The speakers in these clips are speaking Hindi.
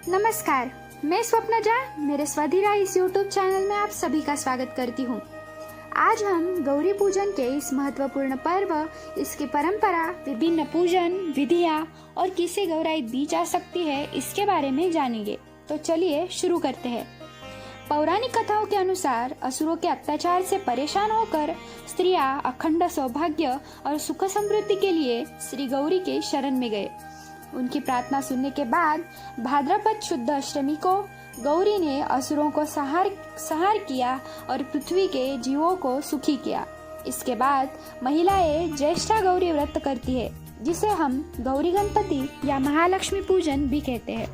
नमस्कार, मैं स्वप्नजा मेरे स्वधिरा इस YouTube चैनल में आप सभी का स्वागत करती हूँ। आज हम गौरी पूजन के इस महत्वपूर्ण पर्व, इसकी परंपरा, विभिन्न पूजन विधियाँ और किसे गौराई दी जा सकती है इसके बारे में जानेंगे। तो चलिए शुरू करते हैं। पौराणिक कथाओं के अनुसार असुरों के अत्याचार से परेशान होकर स्त्रियां अखंड सौभाग्य और सुख समृद्धि के लिए श्री गौरी के शरण में गए। उनकी प्रार्थना सुनने के बाद भाद्रपद शुद्ध अष्टमी को गौरी ने असुरों को संहार किया और पृथ्वी के जीवों को सुखी किया। इसके बाद महिलाएं ज्येष्ठा गौरी व्रत करती है, जिसे हम गौरी गणपति या महालक्ष्मी पूजन भी कहते हैं।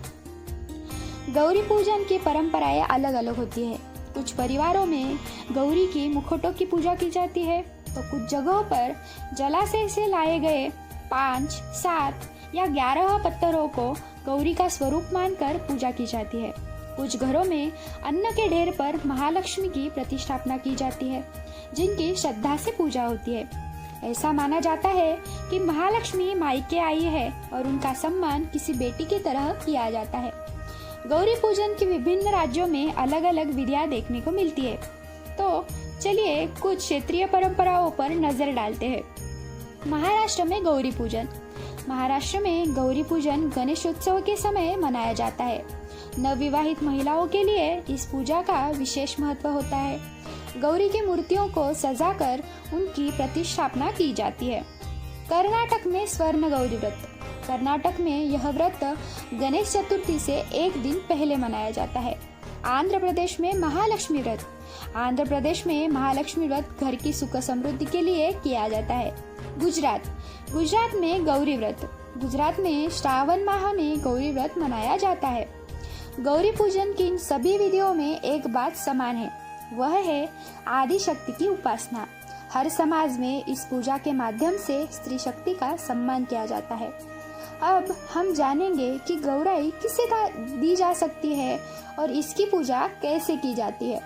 गौरी पूजन की परंपराएं अलग अलग होती है। कुछ परिवारों में गौरी की मुखौटों की पूजा की जाती है, तो कुछ जगहों पर जलाशय से लाए गए 5, 7 या 11 पत्थरों को गौरी का स्वरूप मानकर पूजा की जाती है। कुछ घरों में अन्न के ढेर पर महालक्ष्मी की प्रतिष्ठापना की जाती है, जिनकी श्रद्धा से पूजा होती है। ऐसा माना जाता है कि महालक्ष्मी मायके आई है और उनका सम्मान किसी बेटी की तरह किया जाता है। गौरी पूजन की विभिन्न राज्यों में अलग अलग विधियां देखने को मिलती है। तो चलिए कुछ क्षेत्रीय परंपराओं पर नजर डालते हैं। महाराष्ट्र में गौरी पूजन। महाराष्ट्र में गौरी पूजन गणेशोत्सव के समय मनाया जाता है। नवविवाहित महिलाओं के लिए इस पूजा का विशेष महत्व होता है। गौरी की मूर्तियों को सजाकर उनकी प्रतिष्ठापना की जाती है। कर्नाटक में स्वर्ण गौरी व्रत। कर्नाटक में यह व्रत गणेश चतुर्थी से एक दिन पहले मनाया जाता है। आंध्र प्रदेश में महालक्ष्मी व्रत। आंध्र प्रदेश में महालक्ष्मी व्रत घर की सुख समृद्धि के लिए किया जाता है। गुजरात में गौरी व्रत। गुजरात में श्रावण माह में गौरी व्रत मनाया जाता है। गौरी पूजन की इन सभी विधियों में एक बात समान है, वह है आदि शक्ति की उपासना। हर समाज में इस पूजा के माध्यम से स्त्री शक्ति का सम्मान किया जाता है। अब हम जानेंगे कि गौराई किसे दी जा सकती है और इसकी पूजा कैसे की जाती है।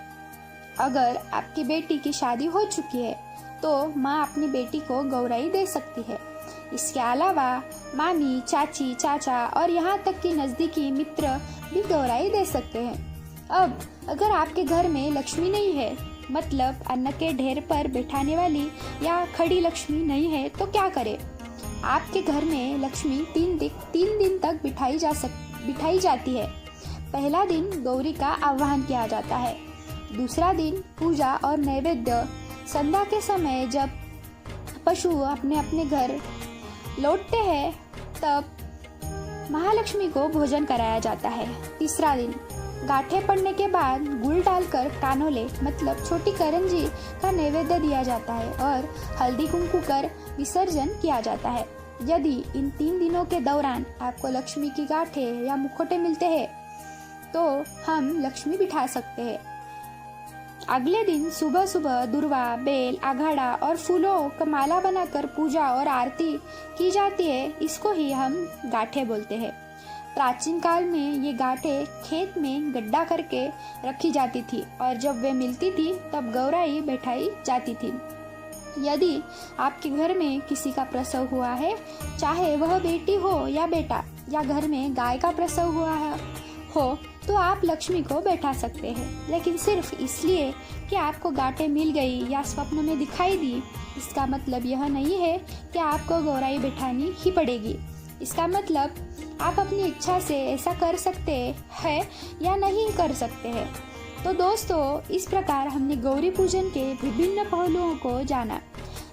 अगर आपकी बेटी की शादी हो चुकी है तो माँ अपनी बेटी को गौराई दे सकती है। इसके अलावा मामी, चाची, चाचा और यहाँ तक कि नजदीकी मित्र भी गौराई दे सकते हैं। अब अगर आपके घर में लक्ष्मी नहीं है, मतलब अन्न के ढेर पर बैठाने वाली या खड़ी लक्ष्मी नहीं है, तो क्या करें? आपके घर में लक्ष्मी 3 दिन तक बिठाई जाती है। पहला दिन गौरी का आह्वान किया जाता है। दूसरा दिन पूजा और नैवेद्य। संध्या के समय जब पशु अपने अपने घर लौटते हैं तब महालक्ष्मी को भोजन कराया जाता है। तीसरा दिन गांठें पड़ने के बाद गुड़ डालकर कानोले मतलब छोटी करंजी का नैवेद्य दिया जाता है और हल्दी कुंकू कर विसर्जन किया जाता है। यदि इन 3 दिनों के दौरान आपको लक्ष्मी की गांठें या मुखौटे मिलते हैं तो हम लक्ष्मी बिठा सकते हैं। अगले दिन सुबह सुबह दुर्वा, बेल, आघाड़ा और फूलों का माला बनाकर पूजा और आरती की जाती है। इसको ही हम गांठें बोलते हैं। प्राचीन काल में ये गांठें खेत में गड्ढा करके रखी जाती थी और जब वे मिलती थी तब गौराई बैठाई जाती थी। यदि आपके घर में किसी का प्रसव हुआ है, चाहे वह बेटी हो या बेटा, या घर में गाय का प्रसव हुआ हो, तो आप लक्ष्मी को बैठा सकते हैं। लेकिन सिर्फ इसलिए कि आपको गांठें मिल गई या स्वप्न में दिखाई दी, इसका मतलब यह नहीं है कि आपको गौराई बैठानी ही पड़ेगी। इसका मतलब आप अपनी इच्छा से ऐसा कर सकते हैं या नहीं कर सकते हैं। तो दोस्तों, इस प्रकार हमने गौरी पूजन के विभिन्न पहलुओं को जाना।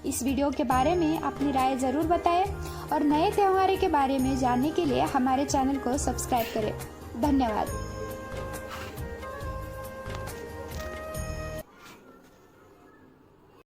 इस वीडियो के बारे में अपनी राय ज़रूर बताएं और नए त्योहारों के बारे में जानने के लिए हमारे चैनल को सब्सक्राइब करें। धन्यवाद।